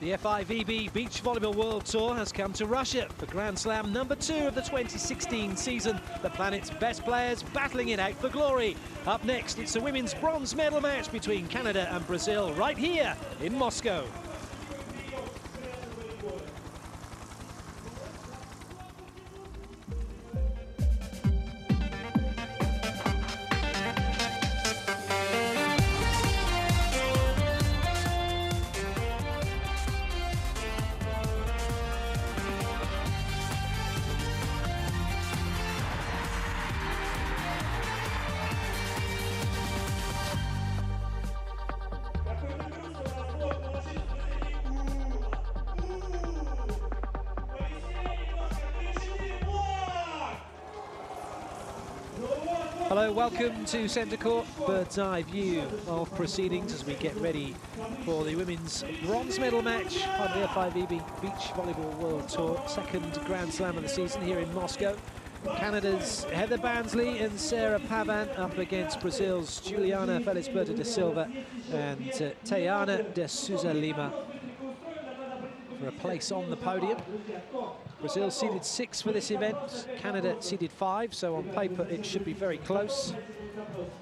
The FIVB Beach Volleyball World Tour has come to Russia for Grand Slam #2 of the 2016 season. The planet's best players battling it out for glory. Up next, it's a women's bronze medal match between Canada and Brazil right here in Moscow. Hello, welcome to Centre Court, bird's eye view of proceedings as we get ready for the women's bronze medal match on the FIVB Beach Volleyball World Tour, second Grand Slam of the season here in Moscow. Canada's Heather Bansley and Sarah Pavan up against Brazil's Juliana Felisberto da Silva and Tayana de Souza Lima for a place on the podium. Brazil seeded 6 for this event, Canada seeded 5, so on paper it should be very close.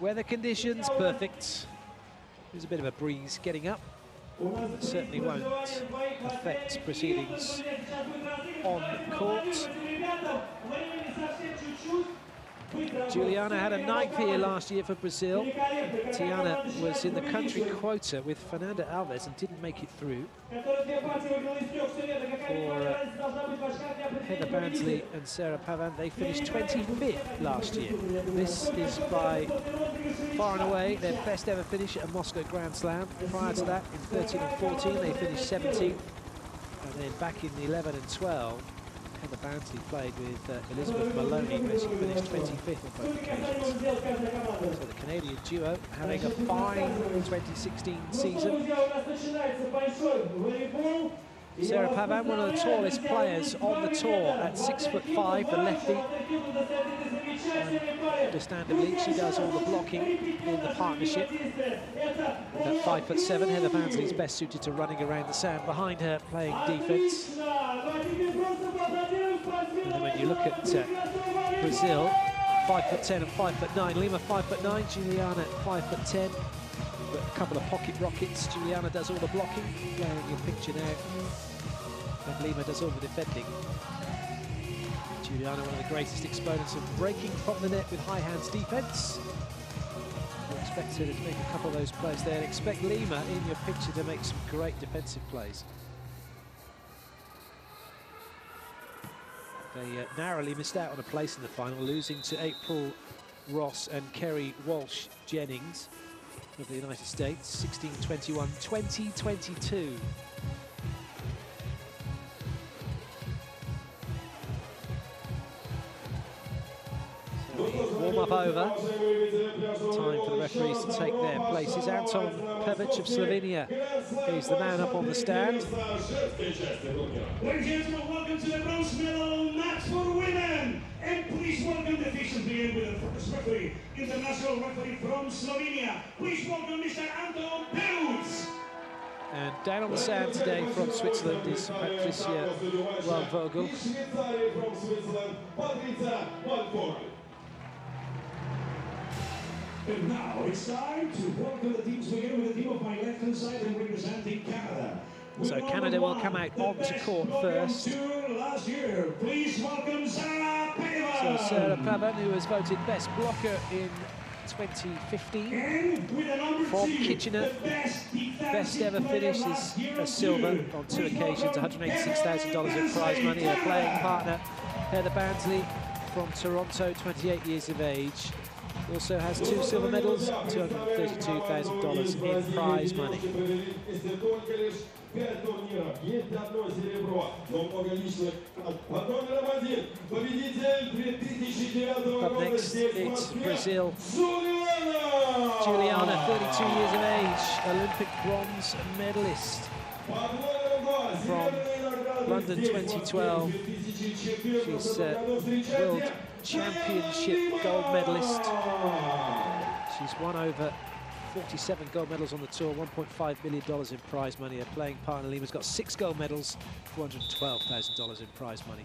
Weather conditions, perfect. There's a bit of a breeze getting up. That certainly won't affect proceedings on court. Juliana had a 9th here last year for Brazil. Tiana was in the country quota with Fernanda Alves and didn't make it through. For Heather Bansley and Sarah Pavan, they finished 25th last year. This is by far and away their best ever finish at a Moscow Grand Slam. Prior to that, in 13 and 14, they finished 17th. And then back in the 11 and 12, Heather Bansley played with Elizabeth Maloney, where she finished 25th on both occasions. So the Canadian duo having a fine 2016 season. Sarah Pavan, one of the tallest players on the tour at 6'5", the lefty. Understandably, she does all the blocking in the partnership. At 5'7", Heather Bansley's best suited to running around the sand behind her, playing defence. And then when you look at Brazil, 5'10" and 5'9", Lima 5'9", Juliana 5'10". But a couple of pocket rockets. Juliana does all the blocking, there in your picture now. And Lima does all the defending. Juliana, one of the greatest exponents of breaking from the net with high hands defence. You expect her to make a couple of those plays there, and expect Lima in your picture to make some great defensive plays. They narrowly missed out on a place in the final, losing to April Ross and Kerry Walsh Jennings of the United States, 16-21, 20-22. Warm-up over. Time for the referees to take their places. Anton Pevic of Slovenia is the man up on the stand. Ladies and gentlemen, welcome to the bronze medal match for women. And please welcome the officials begin with the first referee, international referee from Slovenia. Please welcome Mr. Anton Pevic. And down on the sand today from Switzerland is Patricia Waldvogel. And now it's time to welcome the teams together with the team of my left-hand side and representing Canada. So Canada will come out onto court first. Last year, please welcome Sarah Pavan. So Sarah Pavan, who was voted best blocker in 2015 from Kitchener. Best ever finish is a silver on 2 occasions, $186,000 in prize money. Her playing partner, Heather Bansley from Toronto, 28 years of age. Also has 2 silver medals, $232,000 in prize money. Up next, it's Brazil. Juliana, 32 years of age, Olympic bronze medalist from London 2012. She's World Championship gold medalist. She's won over 47 gold medals on the tour, $1.5 million in prize money. Her playing partner Lima's got 6 gold medals, $412,000 in prize money.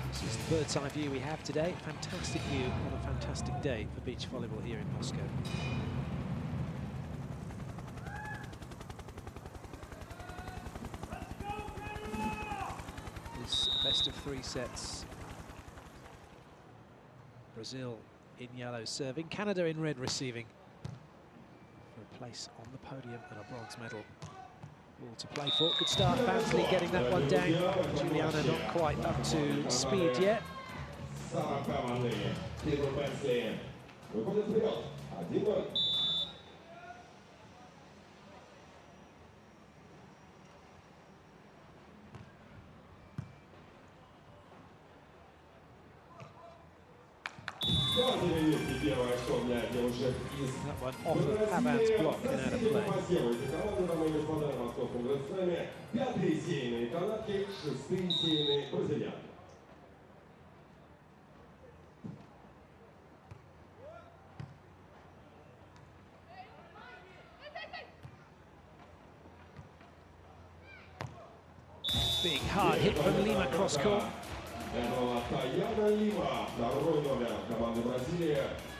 This is the bird's eye view we have today. Fantastic view on a fantastic day for beach volleyball here in Moscow. Best of 3 sets. Brazil in yellow serving, Canada in red receiving for a place on the podium and a bronze medal. All to play for. Good start, Bansley getting that one down. Juliana not quite up to speed yet. That one off of Pavan's block and out of play. Big hard hit from Lima cross court.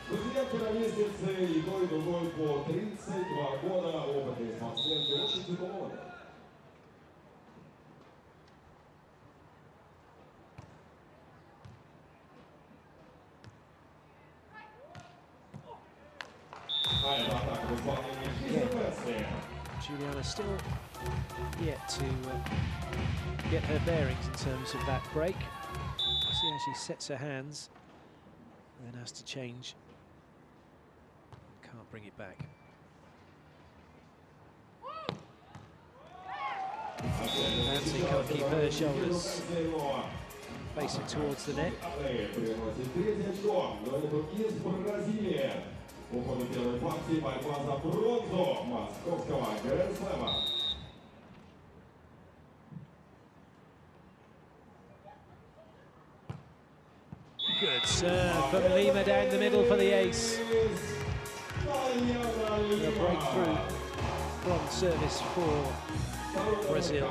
Президентка на лестнице, и той, и другой по 32 года, опытные спортсменки, очень титулованные. Juliana still yet to get her bearings in terms of that break. See how she sets her hands, and then has to change. Can't bring it back. Nancy can't keep her shoulders facing towards the net. Good serve from Lima down the middle for the ace. A breakthrough bronze service for Brazil.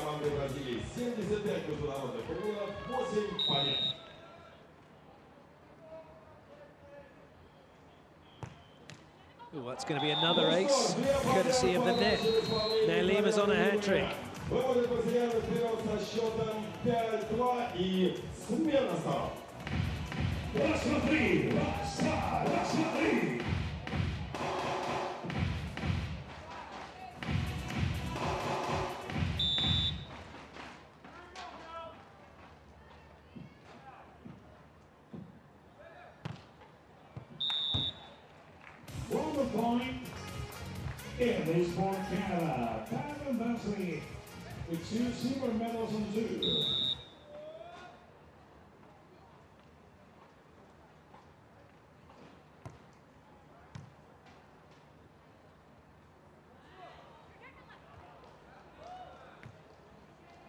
Ooh, that's going to be another ace, courtesy of the net. Now Lima's on a hat-trick. Point in this for Canada. Pavan Bansley with 2 silver medals on 2.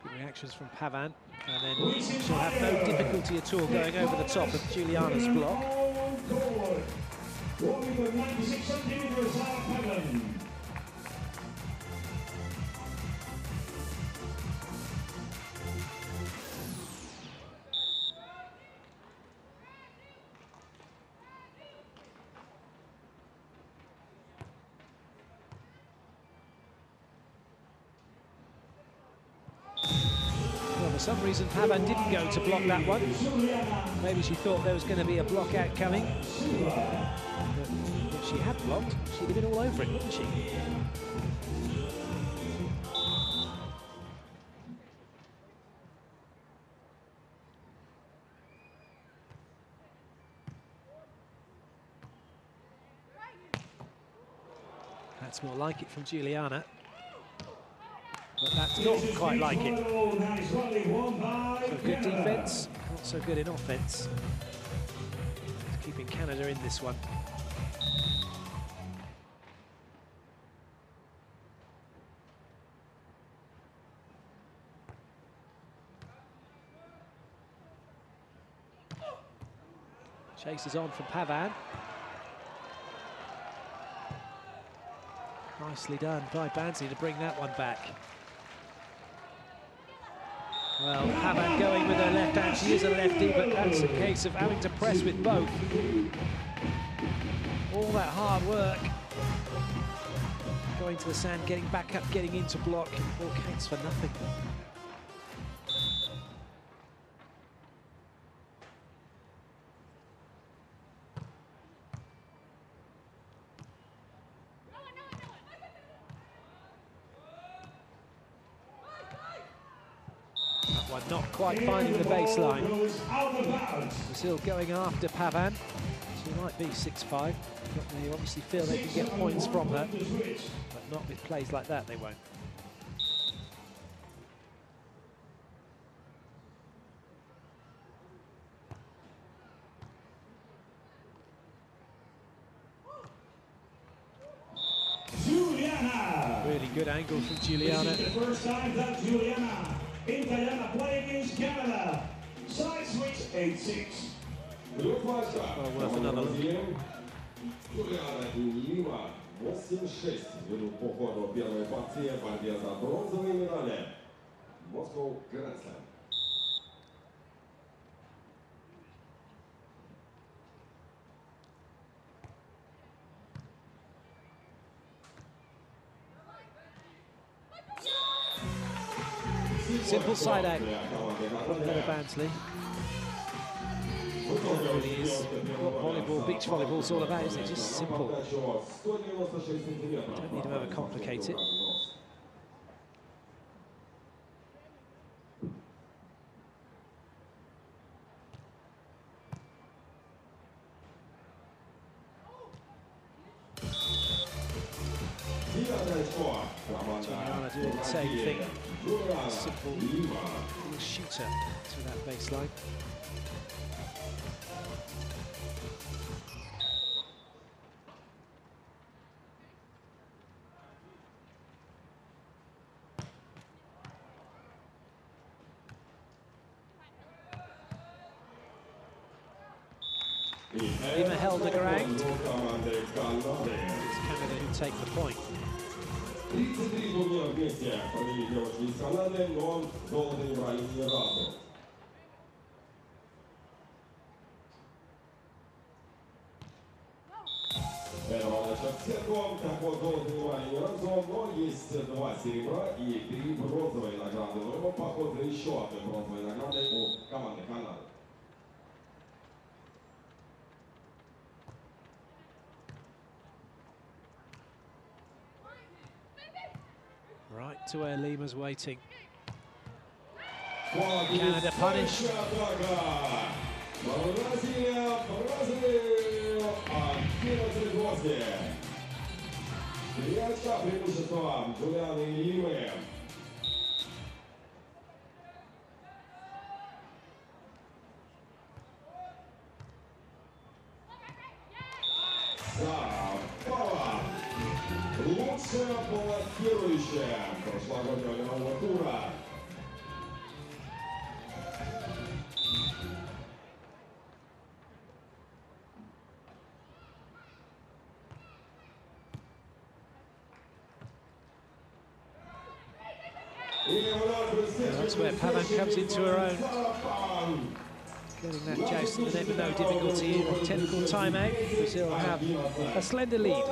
Good reactions from Pavan, and then she'll have no difficulty at all going over the top of Juliana's block. Going with 96 centimeters out of Pavan. Well, for some reason, Pavan didn't go to block that one. Maybe she thought there was going to be a block out coming. But if she had blocked, she'd have been all over it, wouldn't she? That's more like it from Juliana. But that's not quite like it. So good defense, not so good in offense. Keeping Canada in this one. Chases on from Pavan. Nicely done by Bansley to bring that one back. Well, Pavan going with her left hand. She is a lefty, but that's a case of having to press with both. All that hard work. Going to the sand, getting back up, getting into block. All counts for nothing. That one not quite finding the baseline. Brazil going after Pavan. She might be 6'5", but they obviously feel they can get points from her. But not with plays like that, they won't. Juliana. Really good angle from Juliana. This is the first time that Juliana in Guyana play against Canada. Side switch 8-6. Well worth another look. Juliana и Лима 8-6 ведут по ходу первой партии в борьбе за бронзовые медали. Москва Гранд Слэм. Simple side out from Heather Bansley. That really is what volleyball, beach volleyball is all about, isn't it? Just simple. Don't need to overcomplicate it. Juliana doing the same thing. Simple little shooter to that baseline. Lima held the ground. It's Canada who take the point. 33 турнира вместе провели девушки из Канады, но золото не брали ни разу. Этого начать сербом, так вот золото не брали ни разу, но есть 2 серебра и 3 бронзовые награды. Но поход за еще одной бронзовой наградой у команды Канады. Right to where Lima's waiting. Canada punished. Лучшая блокирующая прошлогоднего мирового тура. That's where Pavan comes into her own. Getting that joust in the net with no difficulty. In a technical timeout, Brazil have a slender lead.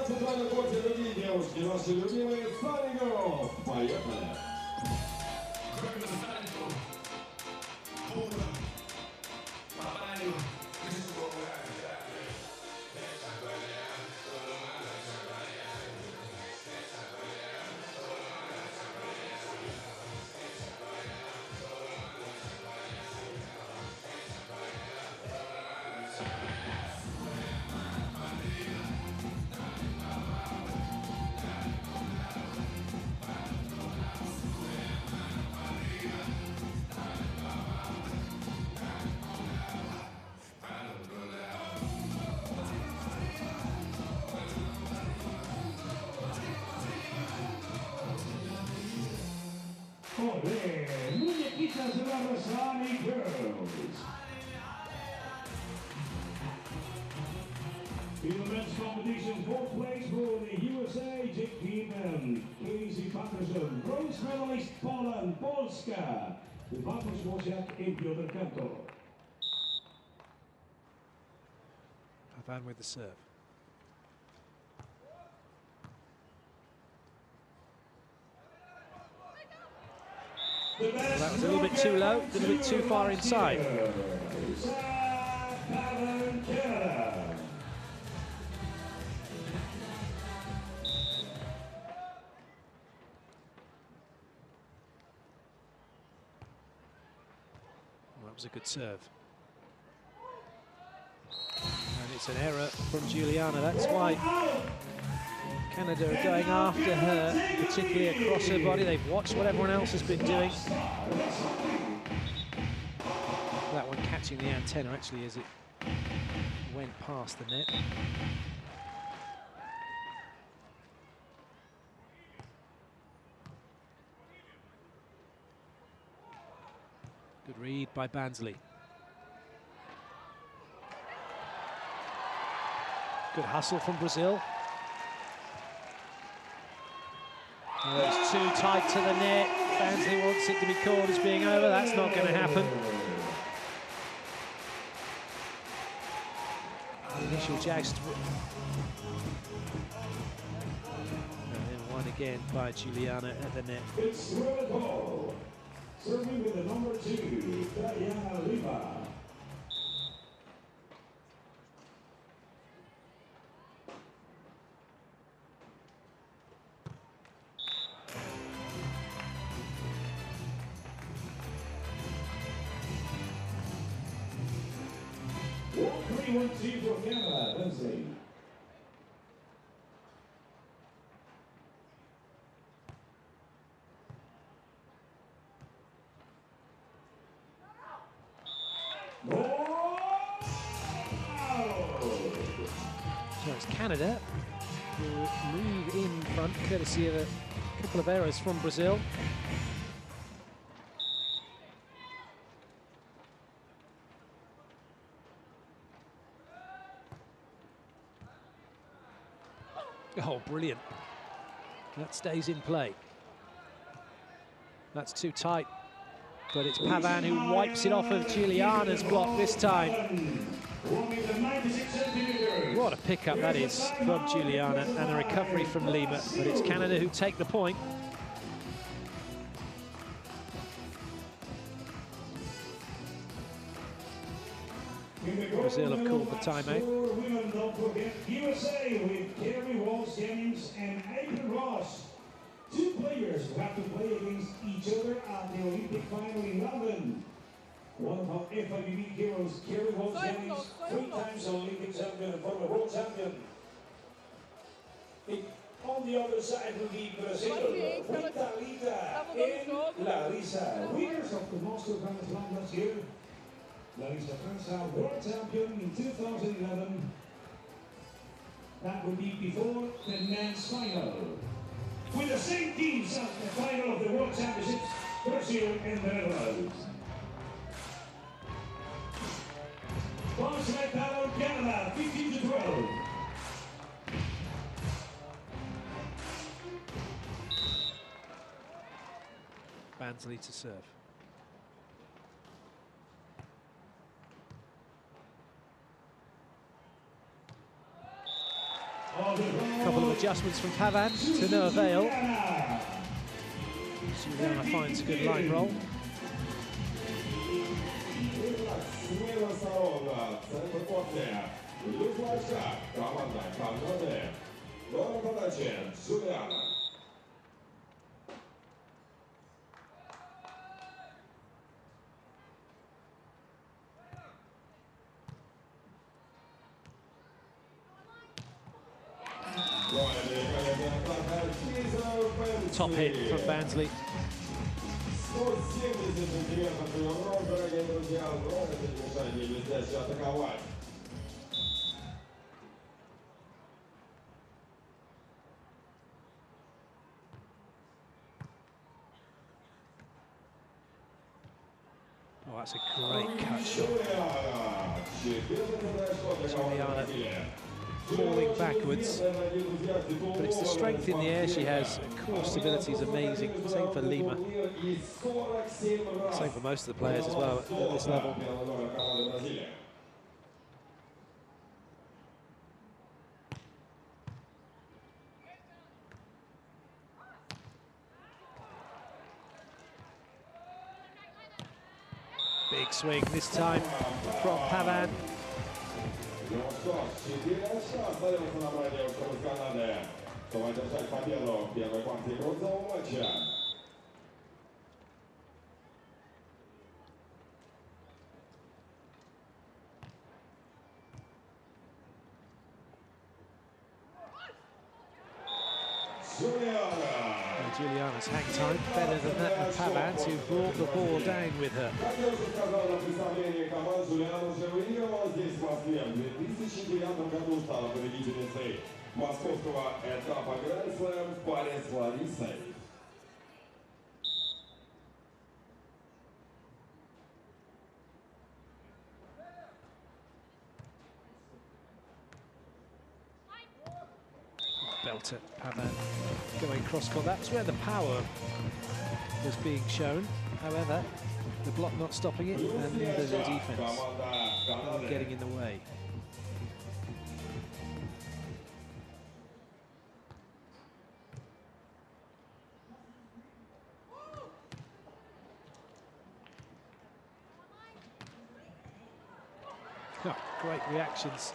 Muñequitas de la Rosario Girls. competition, fourth place for the USA, JPM, Casey Patterson, bronze medalist Poland, Polska, Bartosz Wojciak and Piotr Kantor. Pavan with the serve. Well, that was a little bit too low, a little bit too far inside. That was a good serve. And it's an error from Juliana. That's why Canada are going after her, particularly across her body. They've watched what everyone else has been doing. That one catching the antenna actually as it went past the net. Good read by Bansley. Good hustle from Brazil. Oh, it's too tight to the net. Bansley wants it to be called as being over. That's not going to happen. Initial joust. And then one again by Juliana at the net. It's Cerutti, serving with the number 2, Diana Lima. One, 2 for Canada, Lindsay. So it's Canada who move in front, courtesy of a couple of errors from Brazil. Oh, brilliant. That stays in play. That's too tight. But it's Pavan who wipes it off of Juliana's block this time. What a pickup that is from Juliana, and a recovery from Lima. But it's Canada who take the point. Brazil have called the timeout. Women, don't forget USA with Kerry Walsh-Jennings and April Ross. 2 players who have to play against each other at the Olympic final in London. One of our FIVB heroes, Kerry Walsh-Jennings, 3 times Olympic champion and former world champion. On the other side will be Brazil with Talita and Larissa, winners of the Master Grand Slam last year. Larissa Franca, world champion in 2011. That will be before the men's final. With the same teams at the final of the World Championships, Brazil and the Netherlands. Bounce right down Canada, 15-12. Bansley to serve. A couple of adjustments from Pavan to no avail. Juliana finds a good line roll. Top hit from Bansley. Oh, that's a great cut shot. Juliana falling backwards. But it's the strength in the air she has. Core stability is amazing. Same for Lima. Same for most of the players as well at this level. Big swing this time from Pavan. Juliana's hang time better than that of Pavan, who brought the ball down with her. Belter, Pavan going cross-court. That's where the power was being shown. However, the block not stopping it, and neither the defense getting in the way. Oh, great reactions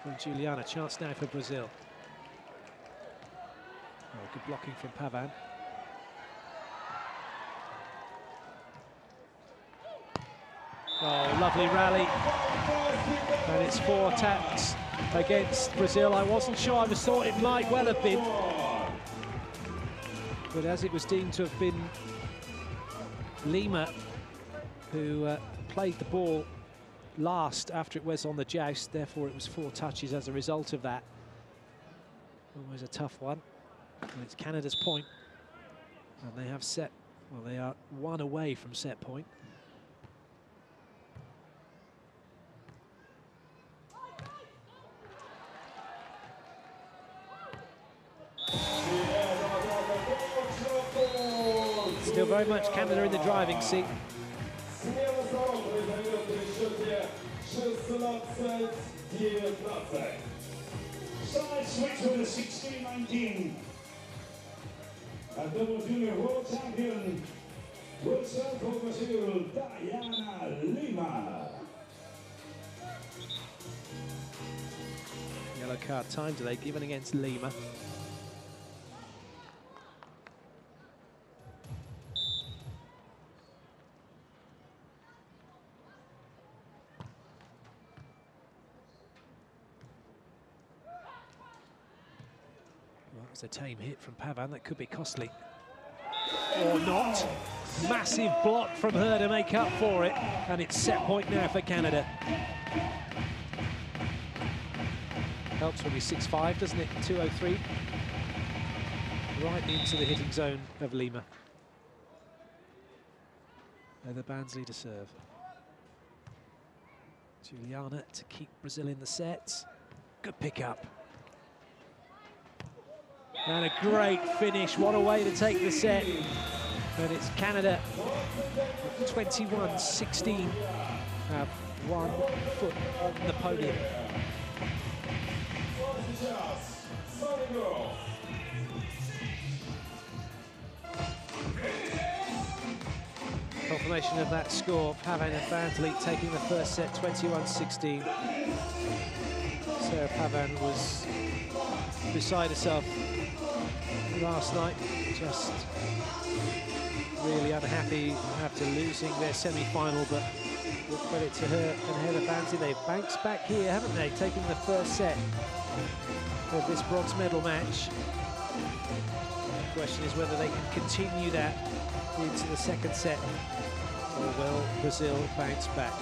from Juliana. Chance now for Brazil. Oh, good blocking from Pavan. Oh, lovely rally. And it's 4 attacks against Brazil. I wasn't sure. I just thought it might well have been. But as it was deemed to have been Lima who played the ball last after it was on the joust, therefore it was 4 touches as a result of that. Always a tough one. And it's Canada's point, and they have set, well, they are 1 away from set point. Still very much Canada in the driving seat. Side switch with the 16-19. A double junior world champion, world circle Brazil, Diana Lima. Yellow card time delay given against Lima. A tame hit from Pavan that could be costly. Or not. Massive block from her to make up for it. And it's set point now for Canada. Helps when you're 6'5", doesn't it? 203. Right into the hitting zone of Lima. Leather Bansley to serve. Juliana to keep Brazil in the sets. Good pick-up. And a great finish. What a way to take the set. And it's Canada 21-16. Have 1 foot on the podium. Confirmation of that score. Pavan and Bansley taking the first set 21-16. Sarah Pavan was beside herself last night, just really unhappy after losing their semi-final, but good credit to her and Heather Bansley. They've bounced back here, haven't they, taking the first set of this bronze medal match. The question is whether they can continue that into the second set, or will Brazil bounce back?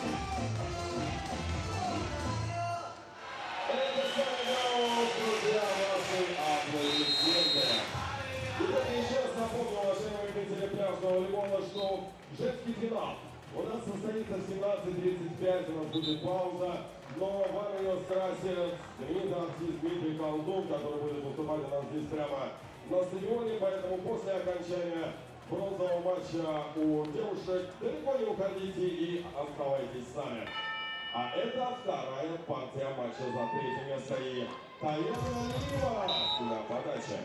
У нас состоится 17:35, у нас будет пауза, но вам ее скрасит знаменитый артист Дмитрий Колдун, который будет выступать у нас здесь прямо на стадионе, поэтому после окончания бронзового матча у девушек далеко не уходите и оставайтесь с нами. А это вторая партия матча за третье место и Талита на подаче.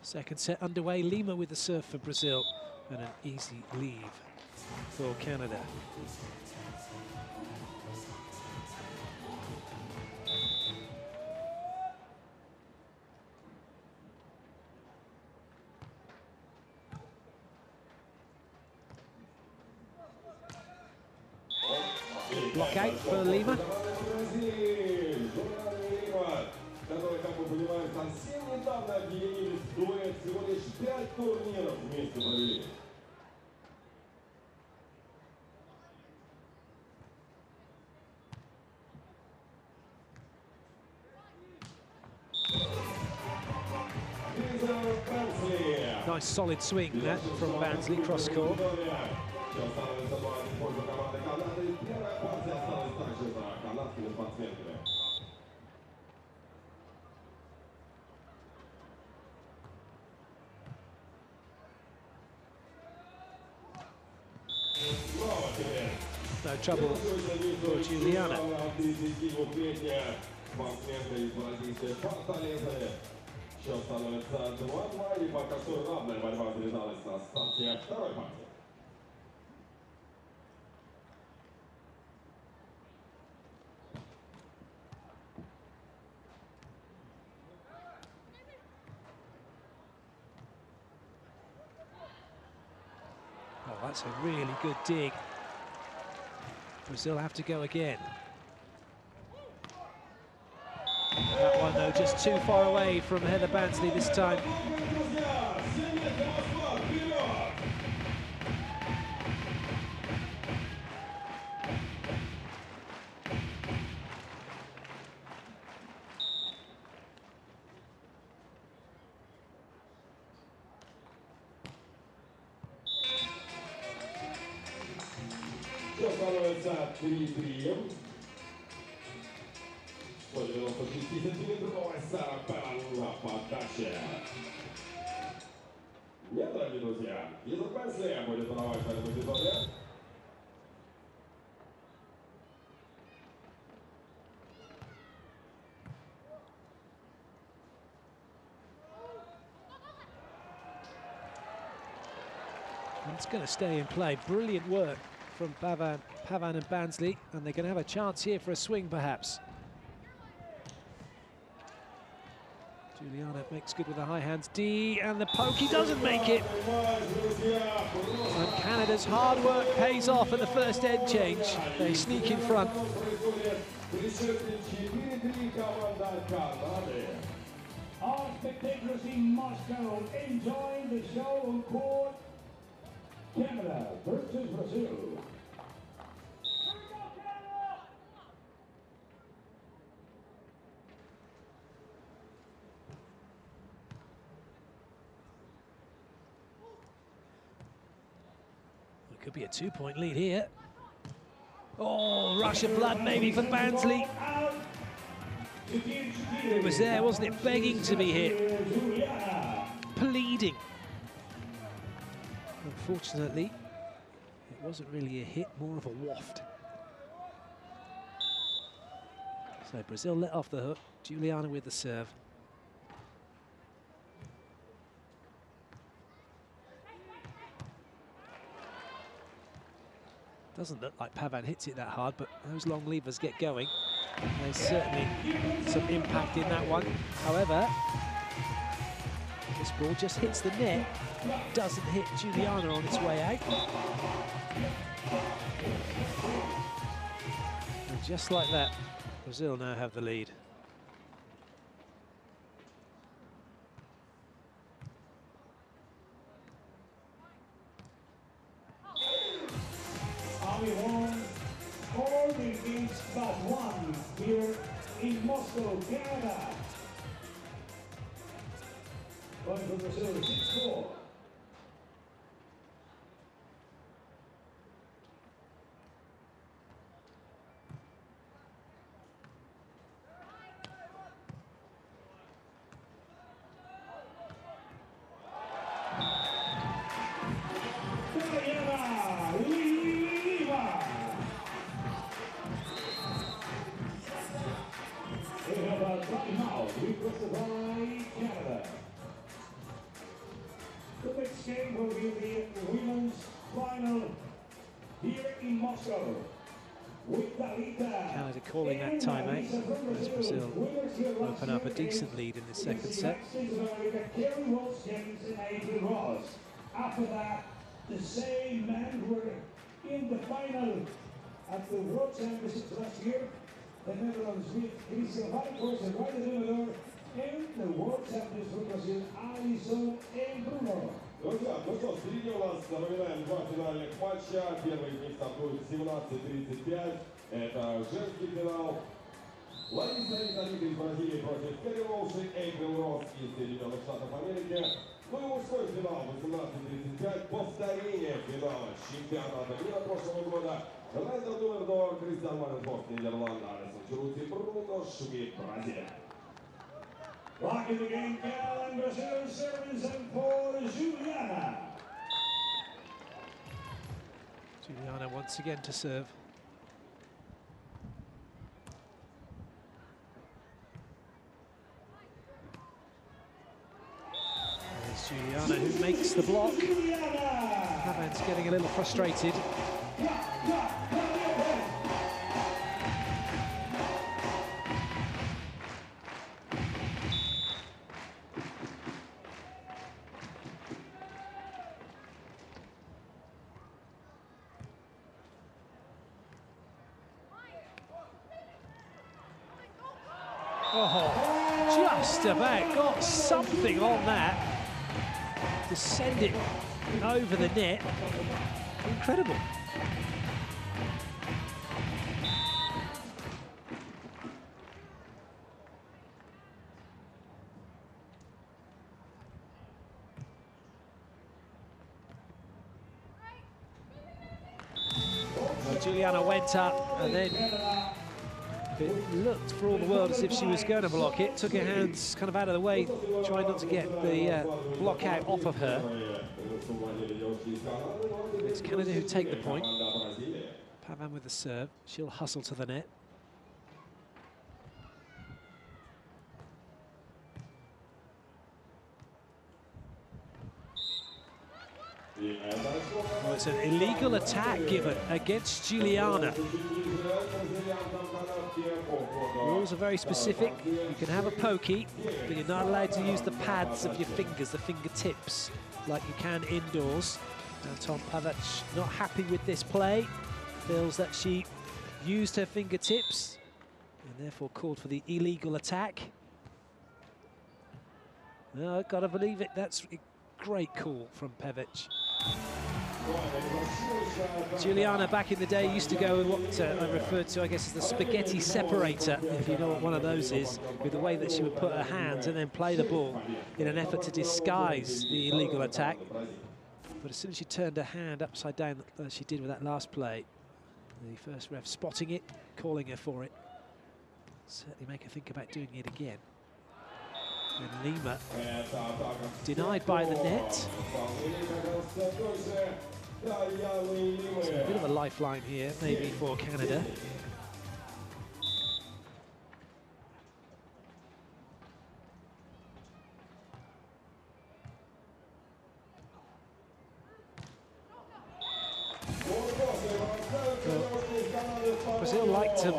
Second set underway. Lima with the serve for Brazil and an easy leave for Canada. Block out for Lima. Которые, как вы понимаете, совсем недавно объединились в дуэт, всего лишь 5 турниров вместе провели. Nice solid swing that from Bansley cross court. No trouble for Juliana. Счет становится 2-2, и пока что равная борьба завязалась на старте второй партии. Oh, that's a really good dig. Brazil have to go again. That one, though, just too far away from Heather Bansley this time. Счет становится 3-3. 196-сантиметровая Сара Пен на подаче. Нет, дорогие друзья, из Бансли будет подавать в этом эпизоде. It's going to stay in play. Brilliant work from Pavan and Bansley, and they're going to have a chance here for a swing, perhaps. Juliana makes good with the high hands. D, and the poke, he doesn't make it. And Canada's hard work pays off at the first end change. They sneak in front. All spectators in Moscow enjoying the show on court. Canada versus Brazil. It could be a 2-point lead here. Oh, rush of blood maybe for Bansley. It was there, wasn't it? Begging to be hit. Pleading. Unfortunately, it wasn't really a hit, more of a waft. So Brazil let off the hook. Juliana with the serve. Doesn't look like Pavan hits it that hard, but those long levers get going. There's certainly some impact in that one. However, this ball just hits the net, doesn't hit Juliana on its way out. And just like that, Brazil now have the lead. We won all the games but one here in Moscow, Canada. Point for Brazil, 6-4. will be the women's final here in Moscow. With Talita. Canada calling that timeout as Brazil open up a decent lead in the second set. After that, the same men who were in the final at the World Championships last year, the Netherlands with Christian Valentijns and Ryder and the World Champions for Brazil, Alison and Bruno. Друзья, ну что, впереди у нас, напоминаем, два финальных матча. Первый из них стартует в 17:35. Это женский финал. Лариса Талита из Бразилии против Перелоуши Эйприл Росс из Соединенных Штатов Америки. Ну и мужской финал 18:35. Повторение финала чемпионата мира прошлого года. Райдер номер 2, Кристиан Валенхорст, Нидерланд, Алison, Cerutti, Bruno Schmidt, Бразилия. Back in the game, Canada and Brazil serves and for Juliana. Juliana once again to serve. There's Juliana who makes the block. Paván's getting a little frustrated. Oh, just about got something on that to send it over the net. Incredible. Well, Juliana went up and then it looked for all the world as if she was going to block it, took her hands kind of out of the way, trying not to get the block out off of her. It's Canada who take the point. Paván with the serve, she'll hustle to the net. Well, it's an illegal attack given against Juliana. Rules are very specific. You can have a pokey, but you're not allowed to use the pads of your fingers, the fingertips, like you can indoors. Anton Paván not happy with this play, feels that she used her fingertips and therefore called for the illegal attack. No, I've got to believe it. That's a great call from Paván. Juliana back in the day used to go with what I referred to, I guess, as the spaghetti separator, if you know what one of those is, with the way that she would put her hands and then play the ball in an effort to disguise the illegal attack. But as soon as she turned her hand upside down, as she did with that last play, the first ref spotting it, calling her for it, certainly make her think about doing it again. And Lima denied by the net. So a bit of a lifeline here, maybe, for Canada. Brazil like to,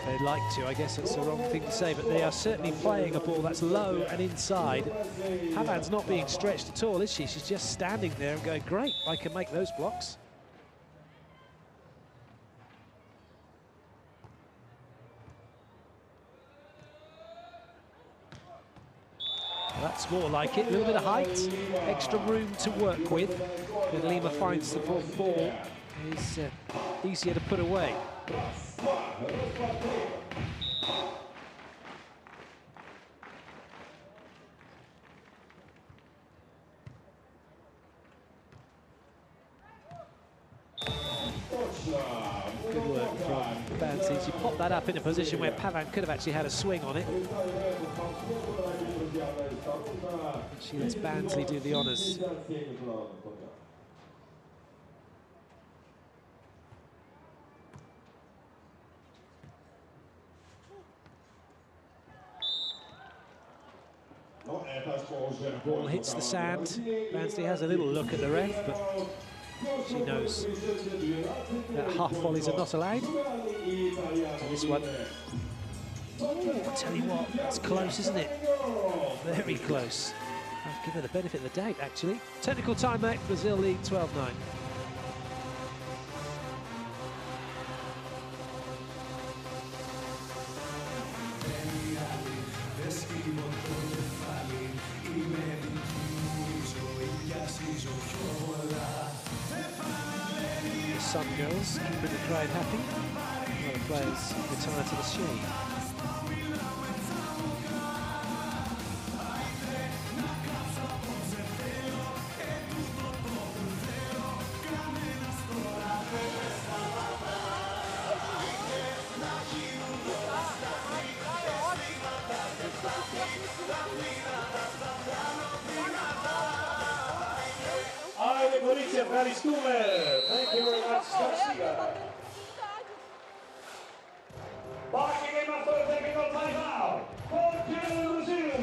they'd like to, I guess that's the wrong thing to say, but they are certainly playing a ball that's low and inside. Paván's not being stretched at all, is she? She's just standing there and going, great, I can make those blocks. That's more like it, a little bit of height, extra room to work with. And Lima finds the ball is easier to put away. Good work from Bansi. She popped that up in a position where Paván could have actually had a swing on it. She lets Bansley do the honours. Ball hits the sand. Bansley has a little look at the ref, but she knows that half volleys are not allowed. And this one, oh, I tell you what, that's close, isn't it? Very close. I'll give her the benefit of the doubt, actually. Technical timeout, Brazil lead 12-9. The Sun Girls keeping the crowd happy. Other players retire to the shade. Thank you very much, Garcia. Barking in after taking a timeout. For Canada, Brazil.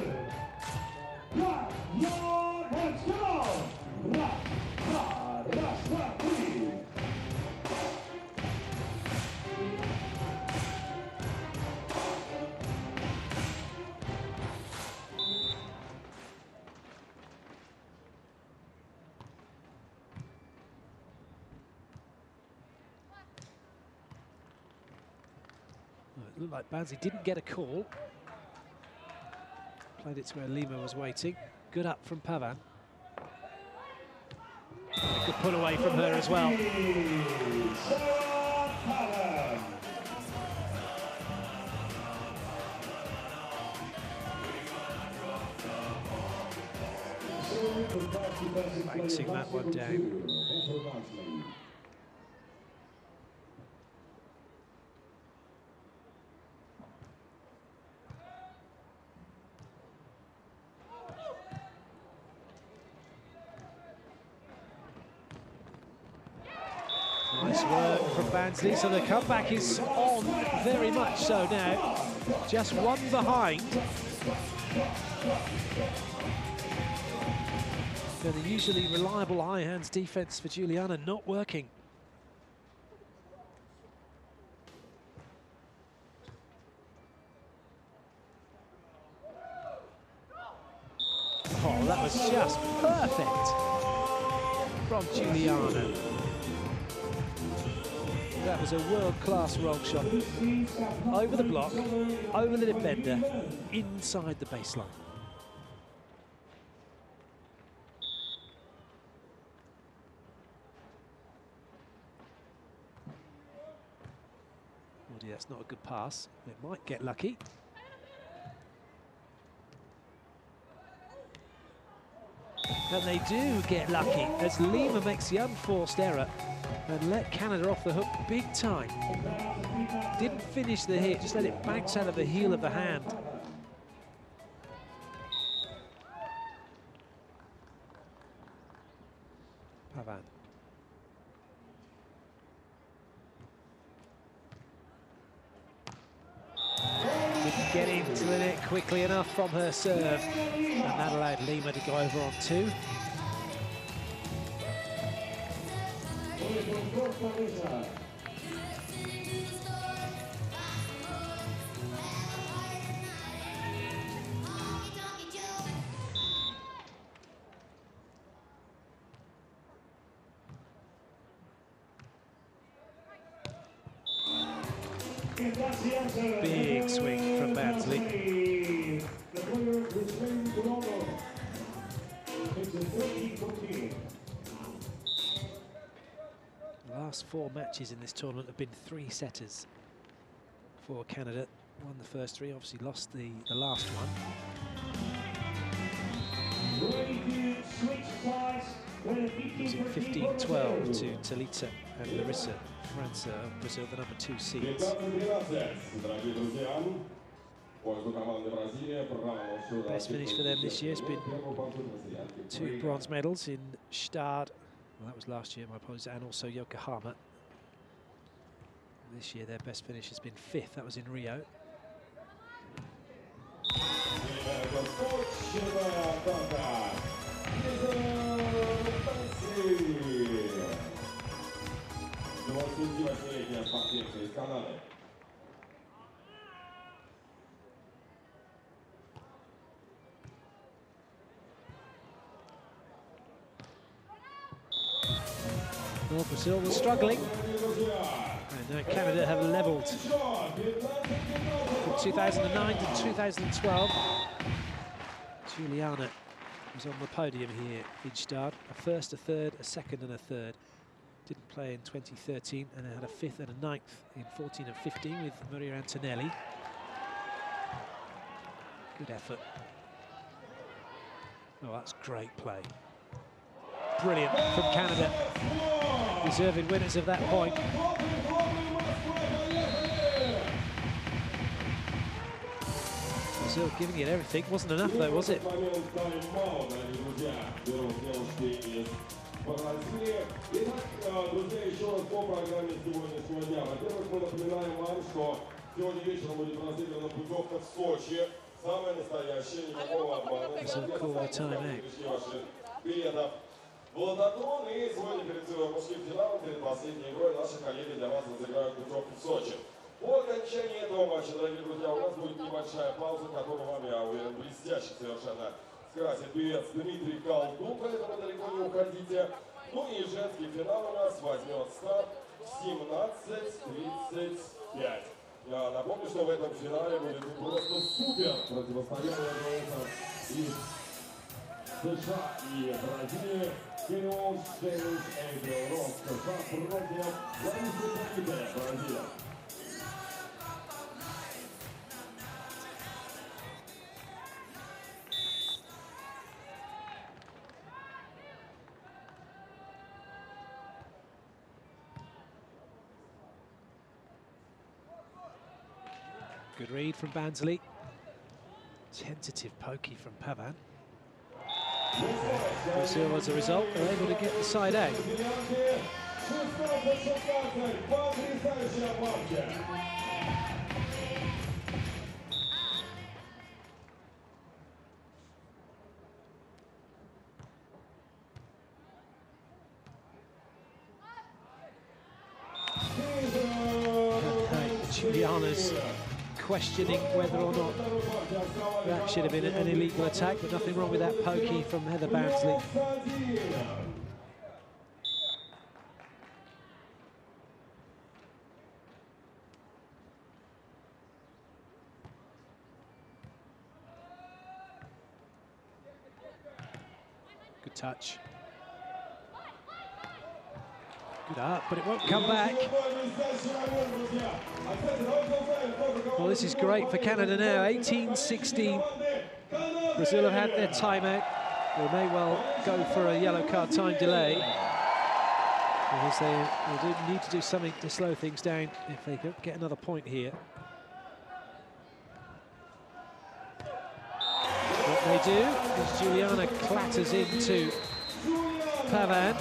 Clap your hands, come on. Ra, ra, ra, ra, please. It looked like Bansley didn't get a call. Played it to where Lima was waiting. Good up from Pavan. A good pull away from her as well. Bouncing that one down. Nice work from Bansley, so the comeback is on very much so now. Just one behind. So the usually reliable high hands defense for Juliana not working. Oh, that was just perfect from Juliana. That was a world-class roll shot. Over the block, over the defender, inside the baseline. Oh dear, that's not a good pass. It might get lucky. And they do get lucky as Lima makes the unforced error and let Canada off the hook big time. Didn't finish the hit, just let it bounce out of the heel of the hand. Pavan. Didn't get into the net quickly enough from her serve, and that allowed Lima to go over on two. Big swing from Bansley. The last 4 matches in this tournament have been 3-setters for Canada. Won the first 3, obviously lost the last one. Losing 15-12 to Talita and Larissa Franca of Brazil, the number 2 seeds. Best finish for them this year has been 2 bronze medals in Stade. Well, that was last year, my apologies, and also Yokohama. This year, their best finish has been 5th. That was in Rio. это точная атака из Франции. 28-летняя спортсменка из Канады. Well, Brazil was struggling, and now Canada have levelled. From 2009 to 2012, Juliana was on the podium here in Stade. A first, a third, a second and a third. Didn't play in 2013 and had a fifth and a ninth in 14 and 15 with Maria Antonelli. Good effort. Oh, that's great play. Brilliant from Canada. Deserving winners of that point. Brazil giving it everything. Wasn't enough though, was it? Итак, друзья, еще раз по программе сегодняшнего дня. Во-первых, мы напоминаем вам, что сегодня вечером будет разыграна путевка в Сочи. Самая настоящая, никакого обмана. Билетов в Лототрон. И сегодня перед мужским финалом, перед последней игрой, наши коллеги для вас разыграют путевку в Сочи. По окончании этого матча, дорогие друзья, у нас будет небольшая пауза, которую вам, я уверен, блестяще совершенно скрасит певец Дмитрий Колдун, поэтому далеко не уходите. Ну и женский финал у нас возьмет старт в 17:35. Я напомню, что в этом финале будет просто супер противостояние из США и Бразилии. Финал Шейнс Эйбел Рос США против Ларисы Франка, Бразилия. Good read from Bansley. Tentative pokey from Pavan. Brazil, as a result, are able to get the side out. Juliana's questioning whether or not that should have been an illegal attack, but nothing wrong with that pokey from Heather Bansley. Good touch. Good up, but it won't come back. Well, this is great for Canada now. 18-16. Brazil have had their timeout. They may well go for a yellow card time delay, because they do need to do something to slow things down if they could get another point here. What they do is Juliana clatters into Pavan.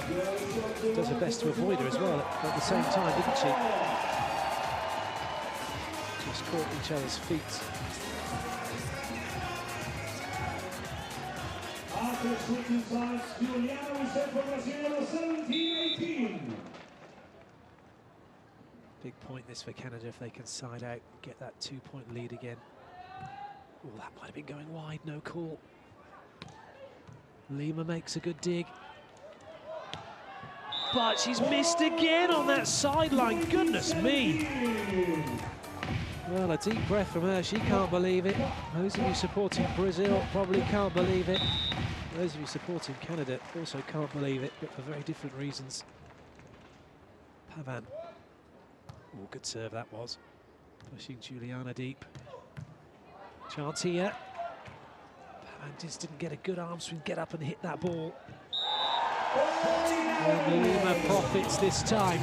Does her best to avoid her as well at the same time, didn't she? Just caught each other's feet. After switching sides, Juliana will set for Brazil 17-18. Big point this for Canada if they can side out, get that 2-point lead again. Oh, that might have been going wide, no call. Lima makes a good dig. But she's missed again on that sideline, goodness me. Well, a deep breath from her, she can't believe it. Those of you supporting Brazil probably can't believe it. Those of you supporting Canada also can't believe it, but for very different reasons. Pavan. Oh, good serve that was. Pushing Juliana deep. Chance here. Pavan just didn't get a good arm swing, get up and hit that ball. And Lima profits this time.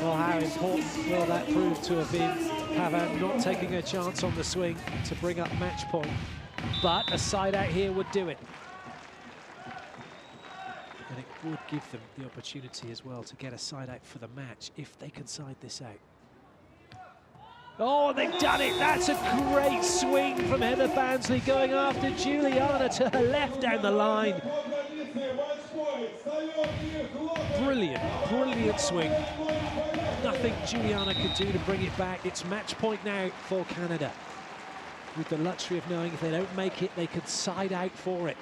Well, how important will that prove to have been? Pavan not taking a chance on the swing to bring up match point. But a side out here would do it. And it would give them the opportunity as well to get a side out for the match if they can side this out. Oh, they've done it. That's a great swing from Heather Bansley going after Juliana to her left down the line. Brilliant, brilliant swing. Nothing Juliana could do to bring it back. It's match point now for Canada, with the luxury of knowing if they don't make it, they could side out for it.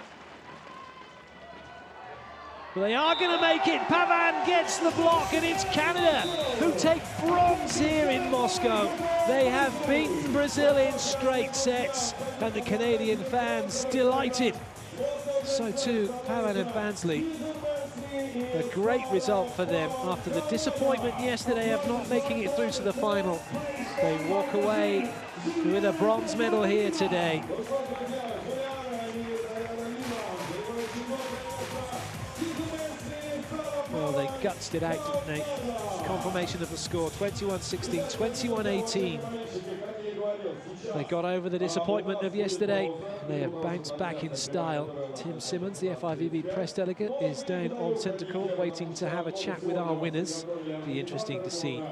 But they are going to make it. Pavan gets the block, and it's Canada who take bronze here in Moscow. They have beaten Brazil in straight sets, and the Canadian fans delighted. So too, Pavan and Bansley. A great result for them after the disappointment yesterday of not making it through to the final. They walk away with a bronze medal here today. Well, they gutsed it out, didn't they? Confirmation of the score, 21-16, 21-18. They got over the disappointment of yesterday. They have bounced back in style. Tim Simmons, the FIVB press delegate, is down on centre court waiting to have a chat with our winners. Be interesting to see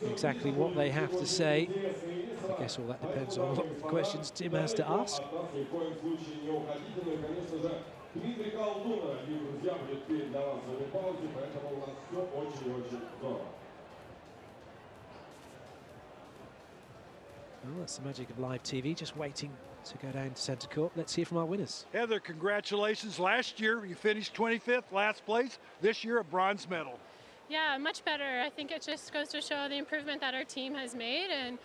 exactly what they have to say. I guess all that depends on what questions Tim has to ask. Well, that's the magic of live TV, just waiting to go down to centre court. Let's hear from our winners. Heather, congratulations. Last year you finished 25th, last place. This year a bronze medal. Yeah, much better. I think it just goes to show the improvement that our team has made and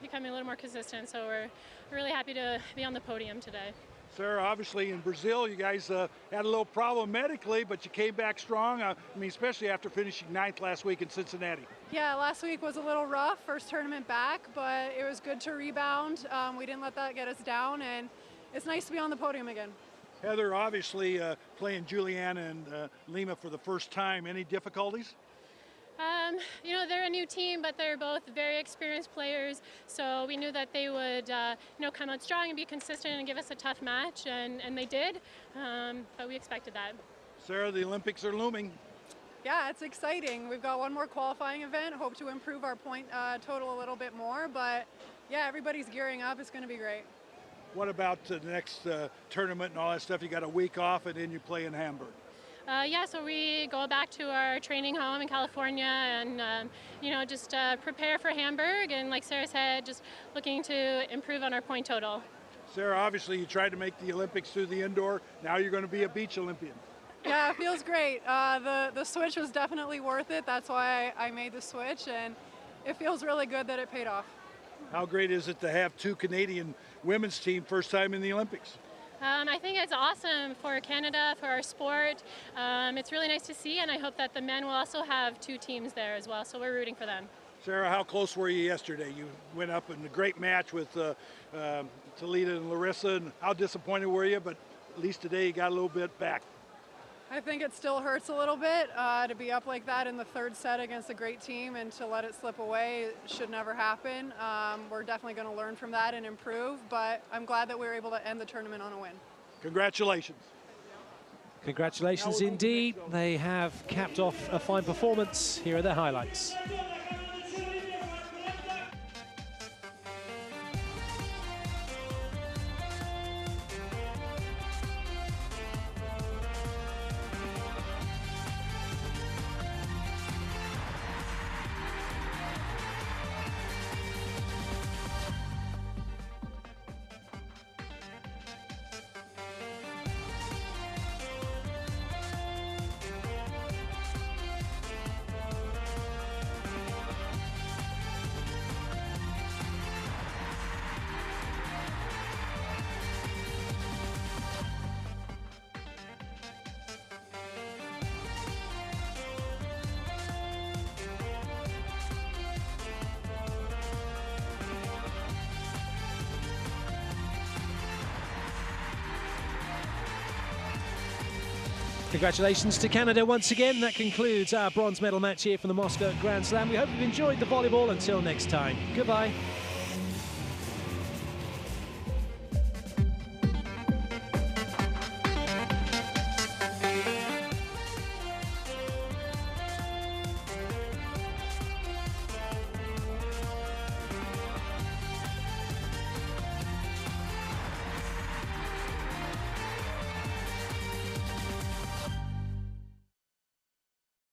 becoming a little more consistent. So we're really happy to be on the podium today. Sarah, obviously in Brazil you guys had a little problem medically, but you came back strong. I mean, especially after finishing 9th last week in Cincinnati. Yeah, last week was a little rough, first tournament back, but it was good to rebound. We didn't let that get us down, and it's nice to be on the podium again. Heather, obviously playing Juliana and Lima for the first time. Any difficulties? You know, they're a new team, but they're both very experienced players. So we knew that they would, you know, come out strong and be consistent and give us a tough match, and they did. But we expected that. Sarah, the Olympics are looming. Yeah, it's exciting. We've got one more qualifying event. Hope to improve our point total a little bit more. But yeah, everybody's gearing up. It's going to be great. What about the next tournament and all that stuff? You got a week off, and then you play in Hamburg. Yeah, so we go back to our training home in California and, you know, just prepare for Hamburg. And like Sarah said, just looking to improve on our point total. Sarah, obviously you tried to make the Olympics through the indoor. Now you're going to be a beach Olympian. Yeah, it feels great. The switch was definitely worth it. That's why I made the switch, and it feels really good that it paid off. How great is it to have two Canadian women's team first time in the Olympics? I think it's awesome for Canada, for our sport. It's really nice to see, and I hope that the men will also have two teams there as well, so we're rooting for them. Sarah, how close were you yesterday? You went up in a great match with Talita and Larissa, and how disappointed were you? But at least today you got a little bit back. I think it still hurts a little bit to be up like that in the third set against a great team, and to let it slip away should never happen. We're definitely going to learn from that and improve, but I'm glad that we were able to end the tournament on a win. Congratulations. Congratulations indeed. They have capped off a fine performance. Here are their highlights. Congratulations to Canada once again. That concludes our bronze medal match here from the Moscow Grand Slam. We hope you've enjoyed the volleyball. Until next time, goodbye.